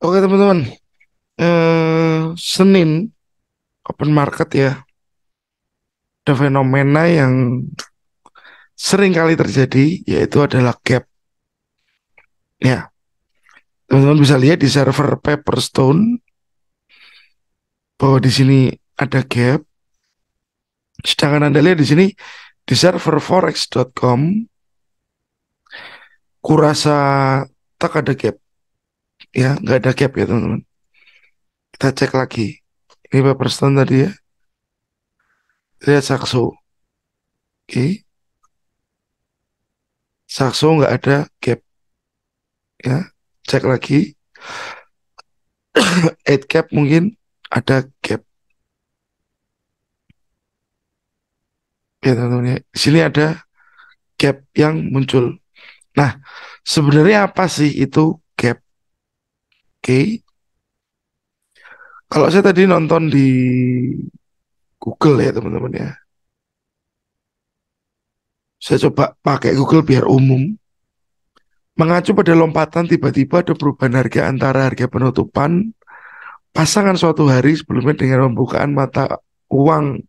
Oke teman-teman, Senin open market ya, ada fenomena yang sering kali terjadi, yaitu adalah gap. Ya, teman-teman bisa lihat di server Paperstone bahwa di sini ada gap. Sedangkan Anda lihat di sini di server forex.com, kurasa tak ada gap. Ya, nggak ada gap ya teman-teman. Kita cek lagi. Ini Paperstone tadi ya. Lihat Saxo. Oke, Saxo nggak ada gap ya. Cek lagi. 8 gap mungkin ada gap. Ya teman-teman ya. Di sini ada gap yang muncul. Nah, sebenarnya apa sih itu gap? Oke, kalau saya tadi nonton di Google ya teman-teman ya. Saya coba pakai Google biar umum. Mengacu pada lompatan tiba-tiba ada perubahan harga antara harga penutupan pasangan suatu hari sebelumnya dengan pembukaan mata uang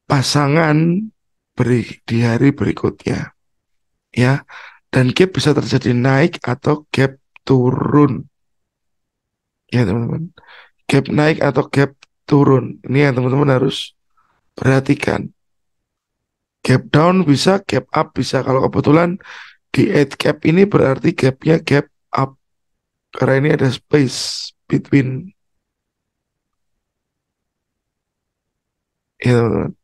pasangan di hari berikutnya. Ya, dan gap bisa terjadi naik atau gap turun. Ya teman-teman. Gap naik atau gap turun. Ini yang teman-teman harus perhatikan. Gap down bisa, gap up bisa. Kalau kebetulan di 8 gap ini berarti gapnya gap up. Karena ini ada space between. Ya teman-teman.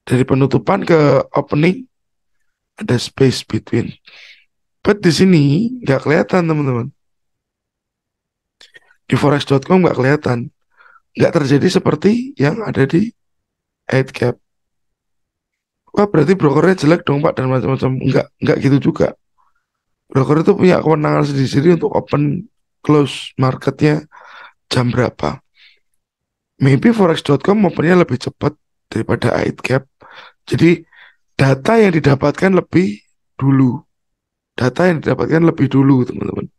Dari penutupan ke opening ada space between. But di sini nggak kelihatan teman-teman. Di forex.com nggak kelihatan. Nggak terjadi seperti yang ada di 8 gap. Wah berarti brokernya jelek dong Pak dan macam-macam. Nggak gitu juga. Broker itu punya kewenangan sendiri untuk open close marketnya jam berapa. Maybe forex.com opennya lebih cepat daripada iGap. Jadi data yang didapatkan lebih dulu. Data yang didapatkan lebih dulu teman-teman.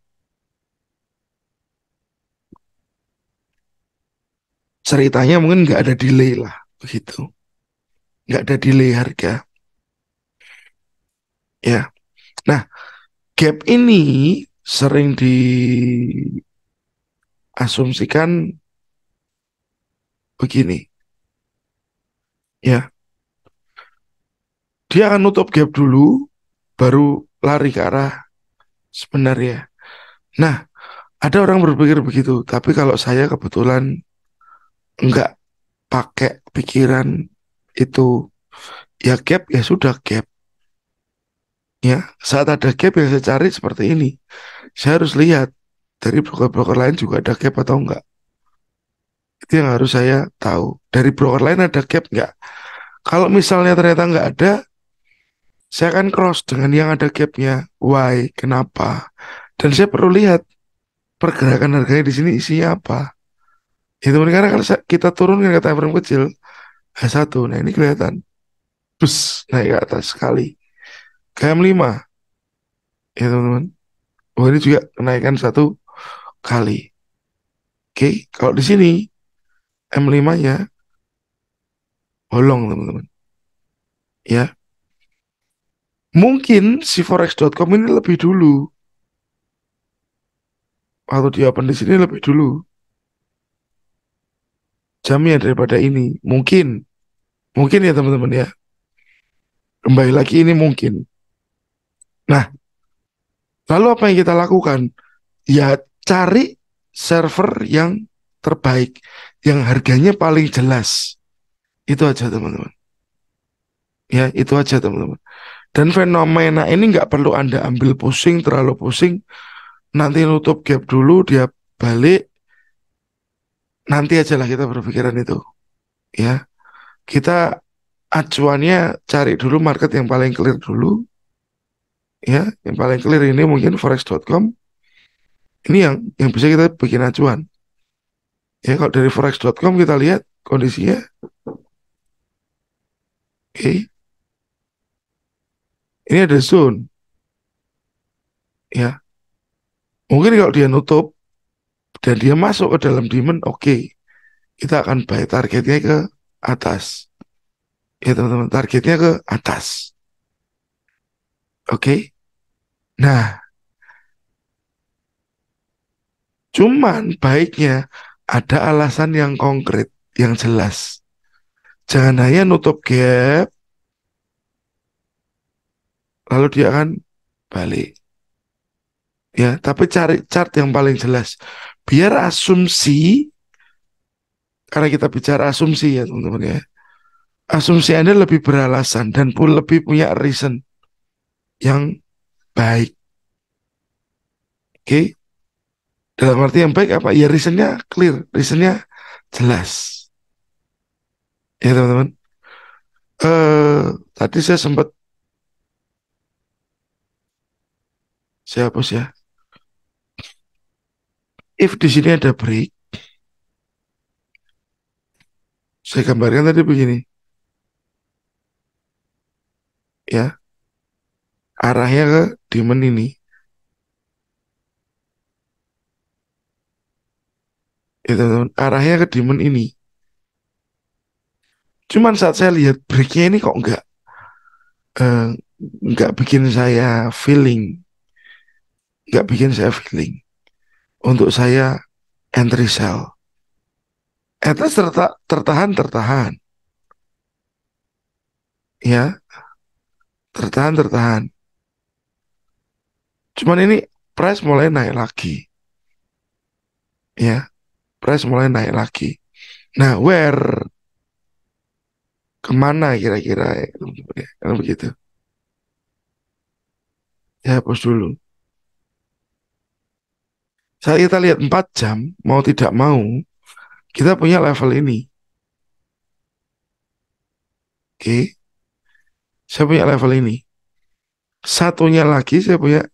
Ceritanya mungkin nggak ada delay lah begitu. Nggak ada delay harga. Ya. Nah, gap ini sering diasumsikan begini. Ya, dia akan nutup gap dulu, baru lari ke arah sebenarnya. Nah, ada orang berpikir begitu, tapi kalau saya kebetulan nggak pakai pikiran itu, ya gap ya sudah gap. Ya, saat ada gap yang saya cari seperti ini, saya harus lihat dari broker-broker lain juga ada gap atau enggak. Itu yang harus saya tahu. Dari broker lain ada gap enggak? Kalau misalnya ternyata enggak ada, saya akan cross dengan yang ada gapnya. Why? Kenapa? Dan saya perlu lihat pergerakan harganya di sini isinya apa. Itu karena kan kita turunkan ke time frame kecil H1. Nah ini kelihatan. Bus naik ke atas sekali. KM5 ya teman-teman. Oh ini juga kenaikan satu kali. Oke, kalau di sini M5-nya bolong teman-teman. Ya, mungkin si forex.com ini lebih dulu atau di open di sini lebih dulu jamnya daripada ini. Mungkin ya teman-teman ya. Kembali lagi ini mungkin. Nah, lalu apa yang kita lakukan? Ya cari server yang terbaik, yang harganya paling jelas. Itu aja teman-teman. Ya, itu aja teman-teman. Dan fenomena ini nggak perlu Anda ambil pusing, terlalu pusing. Nanti nutup gap dulu, dia balik. Nanti aja lah kita berpikiran itu. Ya, kita acuannya cari dulu market yang paling clear dulu. Ya, yang paling clear ini mungkin forex.com. Ini yang bisa kita bikin acuan. Ya, kalau dari forex.com kita lihat kondisinya. Oke, ini ada zone. Ya, Mungkin kalau dia nutup dan dia masuk ke dalam demand, oke, kita akan buy targetnya ke atas. Ya teman-teman, targetnya ke atas. Oke. Nah, cuman baiknya ada alasan yang konkret, yang jelas. Jangan hanya nutup gap, lalu dia akan balik. Ya, tapi cari chart yang paling jelas. Biar asumsi, karena kita bicara asumsi ya teman-teman ya. Asumsi Anda lebih beralasan dan pun lebih punya reason yang baik. Oke, dalam arti yang baik apa? Ya reasonnya clear, reasonnya jelas. Ya teman-teman. Tadi saya sempat saya hapus ya. If di sini ada break, saya gambarkan tadi begini, ya, arahnya ke demand ini, ya teman-teman, arahnya ke demand ini. Cuman saat saya lihat breaknya ini kok eh, nggak bikin saya feeling, nggak bikin saya feeling untuk saya entry sell. Atas tertahan, tertahan, ya, tertahan, tertahan. Cuman ini price mulai naik lagi, ya, price mulai naik lagi. Nah, where kemana kira-kira ya, teman-teman ya, kan begitu. Ya, hapus dulu. Saat kita lihat 4 jam, mau tidak mau, kita punya level ini. Oke, saya punya level ini. Satunya lagi saya punya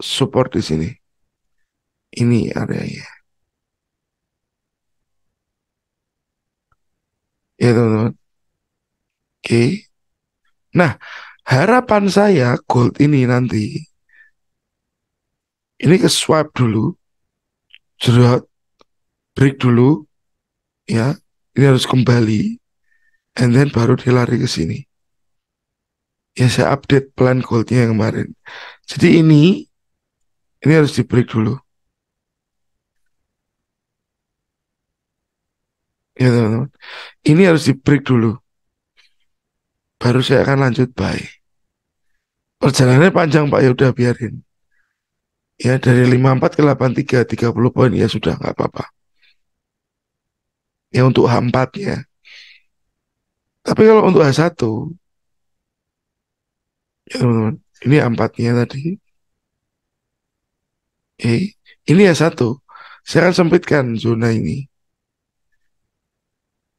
support di sini. Ini areanya. Ya, teman-teman. Oke. Nah, harapan saya gold ini nanti, ini ke swipe dulu, jerat, break dulu, ya. Ini harus kembali, and then baru dia lari ke sini. Ya, saya update plan goldnya yang kemarin. Jadi ini harus di break dulu. Ya, teman-teman. Ini harus di break dulu. Baru saya akan lanjut buy. Perjalanannya panjang Pak, ya udah biarin. Ya, dari 54 ke 83, 30 poin, ya sudah nggak apa-apa. Ya, untuk H4 ya. Tapi kalau untuk H1, ya teman-teman, ini H4-nya tadi. Ini H1. Saya akan sempitkan zona ini.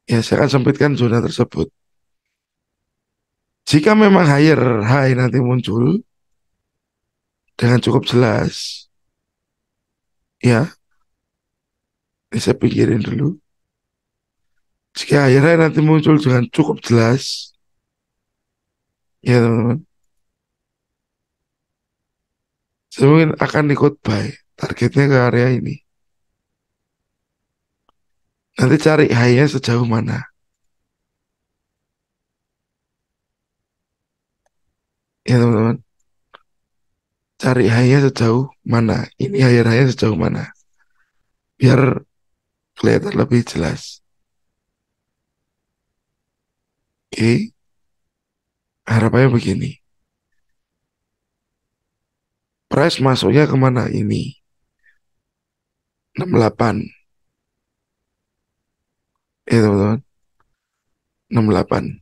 Ya, saya akan sempitkan zona tersebut. Jika memang higher high nanti muncul dengan cukup jelas, ya, ini saya pikirin dulu. Jika higher high nanti muncul dengan cukup jelas, ya teman-teman, saya mungkin akan ikut buy. Targetnya ke area ini. Nanti cari high-nya sejauh mana. Ya teman-teman, cari high-nya sejauh mana. Ini high-nya sejauh mana. Biar kelihatan lebih jelas. Oke, harapannya begini. Price masuknya kemana ini? 68. Ya teman-teman, 68.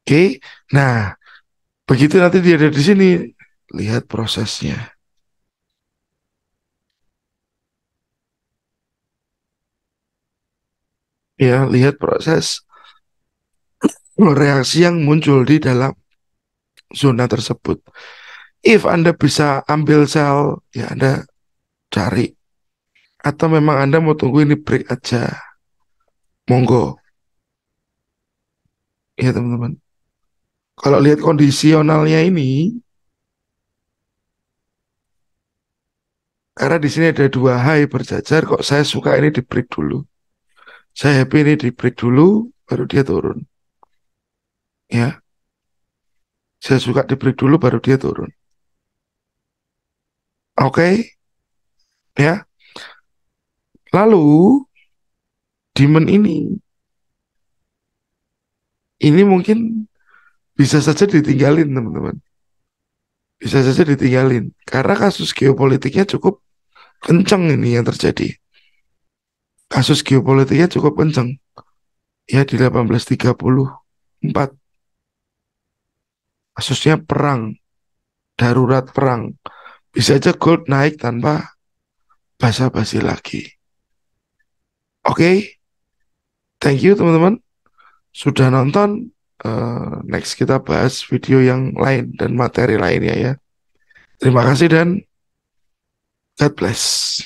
Oke, nah begitu nanti dia ada di sini. Lihat prosesnya. Ya, lihat proses reaksi yang muncul di dalam zona tersebut. If Anda bisa ambil sel, ya Anda cari. Atau memang Anda mau tunggu ini break aja. Monggo. Ya teman-teman. Kalau lihat kondisionalnya ini, Karena di sini ada dua high berjajar, kok saya suka ini di break dulu. Saya happy ini di break dulu, baru dia turun. Ya, saya suka di break dulu, baru dia turun. Oke, ya. Lalu, demand ini mungkin bisa saja ditinggalin, teman-teman. Bisa saja ditinggalin. Karena kasus geopolitiknya cukup kencang ini yang terjadi. Kasus geopolitiknya cukup kencang. Ya, di 1834. Kasusnya perang, darurat perang. Bisa aja gold naik tanpa basa-basi lagi. Oke, thank you teman-teman. Sudah nonton. Next kita bahas video yang lain dan materi lainnya ya. Terima kasih dan God bless.